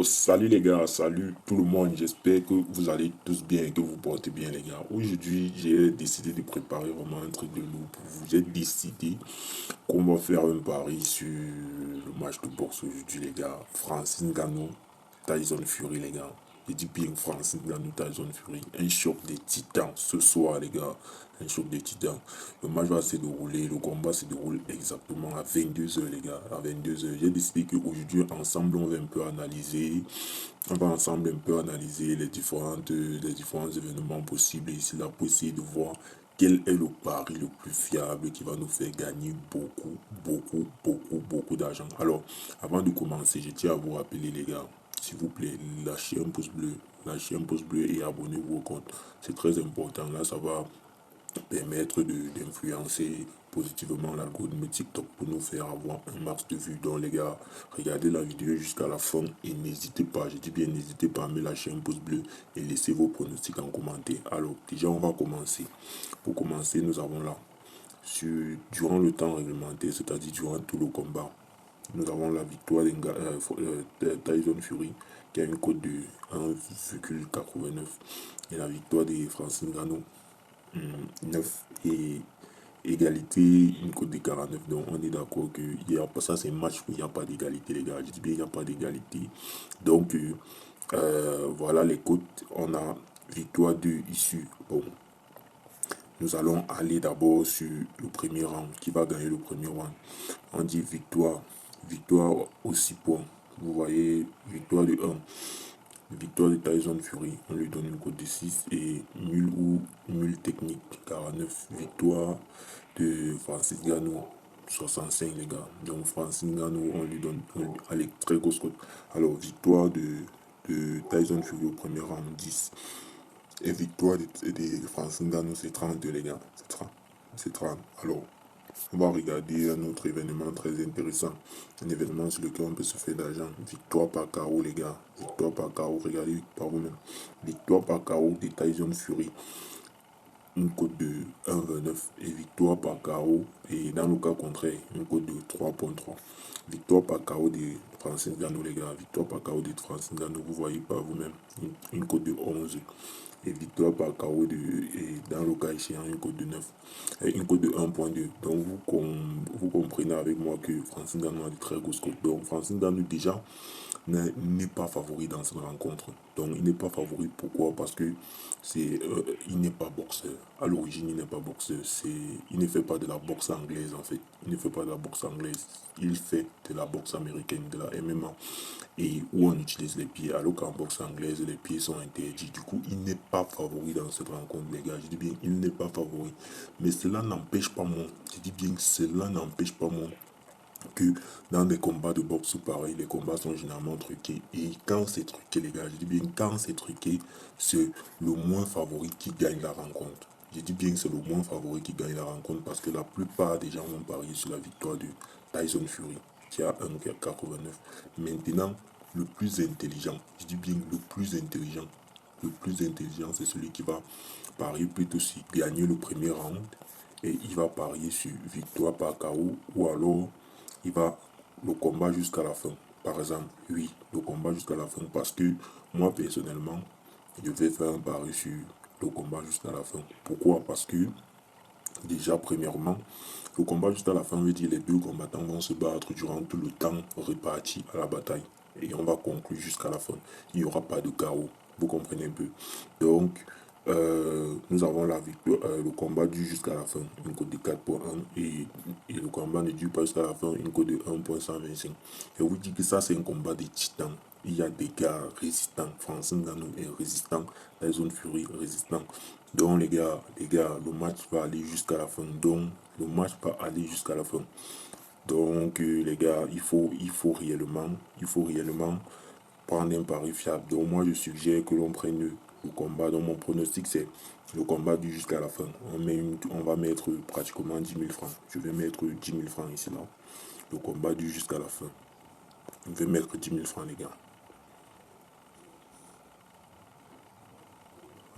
Salut les gars, salut tout le monde. J'espère que vous allez tous bien et que vous portez bien les gars. Aujourd'hui, j'ai décidé de préparer vraiment un truc de loup pour vous. J'ai décidé qu'on va faire un pari sur le match de boxe aujourd'hui les gars. Francis Ngannou, Tyson Fury les gars. J'ai dit bien Francis Ngannou, Tyson Fury. Un choc des titans ce soir les gars. Un choc des titans. Le match va se dérouler, le combat se déroule exactement à 22 h les gars. À 22 h. J'ai décidé qu'aujourd'hui, ensemble, on va un peu analyser. On va ensemble un peu analyser les différents événements possibles ici là pour essayer de voir quel est le pari le plus fiable qui va nous faire gagner beaucoup d'argent. Alors, avant de commencer, je tiens à vous rappeler les gars, s'il vous plaît, lâchez un pouce bleu et abonnez-vous au compte. C'est très important. Là, ça va permettre d'influencer positivement l'algorithme TikTok pour nous faire avoir un max de vues. Donc les gars, regardez la vidéo jusqu'à la fin et n'hésitez pas, je dis bien n'hésitez pas à me lâcher un pouce bleu et laissez vos pronostics en commentaire. Alors déjà on va commencer. Pour commencer, nous avons là, durant le temps réglementaire, c'est-à-dire durant tout le combat, nous avons la victoire de Tyson Fury qui a une cote de 1,89 et la victoire de Francis Ngannou 9 et égalité, une cote de 49. Donc on est d'accord que ça c'est un match où il n'y a pas d'égalité les gars. Je dis bien il n'y a pas d'égalité. Donc voilà les cotes. On a victoire 2 issues. Bon, nous allons aller d'abord sur le premier round. Qui va gagner le premier round? On dit victoire. Victoire aux 6 points. Vous voyez, victoire de 1. Victoire de Tyson Fury, on lui donne une cote de 6 et nul ou nul technique 49. Victoire de Francis Ngannou 65 les gars. Donc Francis Ngannou, on lui donne allez, très grosse cote. Alors victoire de Tyson Fury au premier round 10. Et victoire de Francis Ngannou c'est 32 les gars. C'est 30. C'est 30. Alors on va regarder un autre événement très intéressant. Un événement sur lequel on peut se faire d'argent. Victoire par KO, les gars. Victoire par KO. Regardez par vous-même. Victoire par KO de Tyson Fury. Une cote de 1,29. Et victoire par KO. Et dans le cas contraire, une cote de 3,3. Victoire par KO de Francis Ngannou, les gars. Victoire par KO de Francis Ngannou. Vous voyez par vous-même. Une cote de 11 et victoire par KO et dans le cas échéant une cote de 9 et une cote de 1,2. Donc vous comprenez avec moi que Francis Ngannou a de très grosses cotes. Donc Francis Ngannou déjà n'est pas favori dans cette rencontre. Donc il n'est pas favori pourquoi? Parce que il n'est pas boxeur. À l'origine il n'est pas boxeur. Il ne fait pas de la boxe anglaise en fait. Il ne fait pas de la boxe anglaise. Il fait de la boxe américaine, de la MMA et où on utilise les pieds, alors qu'en boxe anglaise, les pieds sont interdits. Du coup, il n'est pas favori dans cette rencontre, les gars. Je dis bien, il n'est pas favori. Mais cela n'empêche pas moi, je dis bien, cela n'empêche pas moi que dans des combats de boxe pareil, les combats sont généralement truqués. Et quand c'est truqué, les gars, je dis bien, quand c'est truqué, c'est le moins favori qui gagne la rencontre. Je dis bien que c'est le moins favori qui gagne la rencontre parce que la plupart des gens vont parier sur la victoire de Tyson Fury qui a 1,89. Maintenant, le plus intelligent, je dis bien le plus intelligent, c'est celui qui va parier plutôt sur gagner le premier round et il va parier sur victoire par KO ou alors il va le combat jusqu'à la fin. Par exemple, oui, le combat jusqu'à la fin parce que moi personnellement, je vais faire un pari sur le combat jusqu'à la fin. Pourquoi? Parce que déjà, premièrement, le combat jusqu'à la fin veut dire les deux combattants vont se battre durant tout le temps réparti à la bataille. Et on va conclure jusqu'à la fin. Il n'y aura pas de chaos. Vous comprenez un peu. Donc, nous avons la victoire, le combat dure jusqu'à la fin, une cote de 4,1 et le combat ne dure pas jusqu'à la fin, une cote de 1,125. Je vous dis que ça, c'est un combat de titans. Il y a des gars résistants. Francis Ngannou est résistant. Tyson Fury résistant. Donc les gars, le match va aller jusqu'à la fin. Donc le match va aller jusqu'à la fin. Donc les gars, il faut réellement prendre un pari fiable. Donc moi je suggère que l'on prenne le combat. Donc mon pronostic c'est le combat du jusqu'à la fin. On va mettre pratiquement 10 000 francs. Je vais mettre 10 000 francs ici là. Le combat du jusqu'à la fin. Je vais mettre 10 000 francs les gars.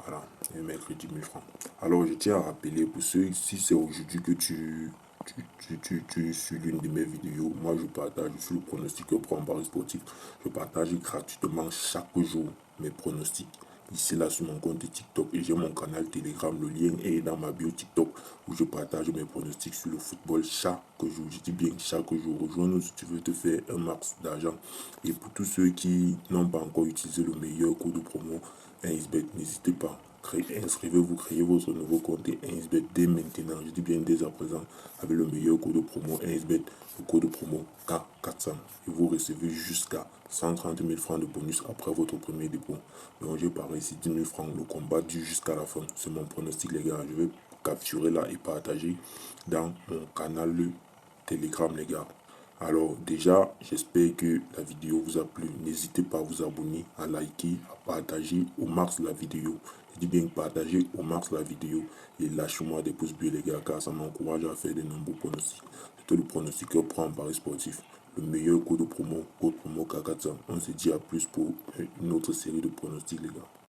Voilà, je vais mettre 10 000 francs. Alors, je tiens à rappeler pour ceux, si c'est aujourd'hui que tu tu suis l'une de mes vidéos, moi je partage sur le pronostiqueur pro en paris sportif. Je partage gratuitement chaque jour mes pronostics. Ici là sur mon compte TikTok et j'ai mon canal Telegram, le lien est dans ma bio TikTok où je partage mes pronostics sur le football chaque jour. Je dis bien chaque jour. Rejoins-nous si tu veux te faire un max d'argent. Et pour tous ceux qui n'ont pas encore utilisé le meilleur code de promo 1xBet, n'hésitez pas. Inscrivez-vous, créez votre nouveau compte et 1xBet dès maintenant. Je dis bien dès à présent avec le meilleur code de promo 1xBet, le code de promo K400. Et vous recevez jusqu'à 130 000 francs de bonus après votre premier dépôt. Donc j'ai parlé ici 10 000 francs. Le combat dure jusqu'à la fin. C'est mon pronostic les gars. Je vais capturer là et partager dans mon canal Telegram les gars. Alors déjà, j'espère que la vidéo vous a plu. N'hésitez pas à vous abonner, à liker, à partager au max la vidéo. Je dis bien partager au max la vidéo et lâchez-moi des pouces bleus les gars car ça m'encourage à faire de nombreux pronostics. C'était le pronostiqueur prend en paris sportif. Le meilleur code promo K400. On se dit à plus pour une autre série de pronostics les gars.